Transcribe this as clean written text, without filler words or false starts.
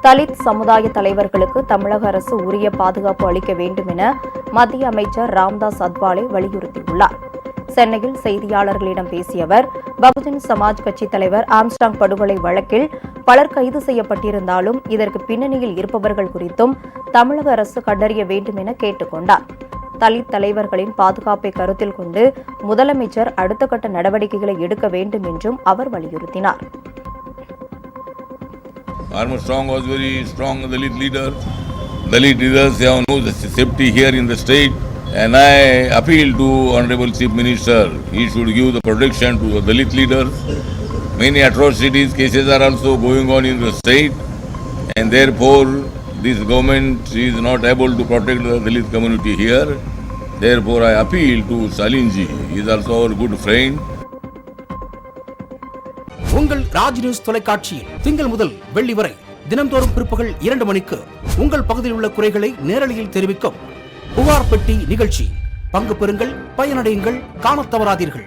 தலித் சமுதாய தலைவர்களுக்கு தமிழக அரசு உரிய பாதுகாப்பு அளிக்க வேண்டும் என மத்திய அமைச்சர் ராம்தாஸ் அத்வாலே வலியுறுத்தியுள்ளார். சென்னையில் செய்தியாளர்களிடம் பேசிய அவர், பகுஜன் சமாஜ் கட்சித் தலைவர் ஆம்ஸ்ட்ராங் படுகொலை வழக்கில் பலர் கைது செய்யப்பட்டிருந்தாலும் இதற்கு பின்னணியில் இருப்பவர்கள் குறித்தும் தமிழக அரசு கண்டறிய வேண்டும் என கேட்டுக் கொண்டார். தலித் தலைவர்களின் பாதுகாப்பை கருத்தில் கொண்டு முதலமைச்சர் அடுத்த கட்ட நடவடிக்கைகளை எடுக்க வேண்டும் என்றும் அவர் வலியுறுத்தினார். Armstrong was very strong Dalit leader. Dalit leaders have no safety here in the state, and I appeal to Honorable Chief Minister. He should give the protection to the Dalit leaders. Many atrocities cases are also going on in the state, and therefore this government is not able to protect the Dalit community here. Therefore I appeal to Salinji. He is also our good friend. உங்கள் Raj news தொலைக்காட்சியில் திங்கள் முதல் வெள்ளி வரை தினம்தோறும் பிற்பகல் 2 மணிக்கு உங்கள் பகுதியில் உள்ள குறைகளை நேரலையில் தெரிவிக்கும் புகார் பெட்டி நிகழ்ச்சி. பங்கு பெறுங்கள், பயனடையுங்கள், காணத் தவறாதீர்கள்.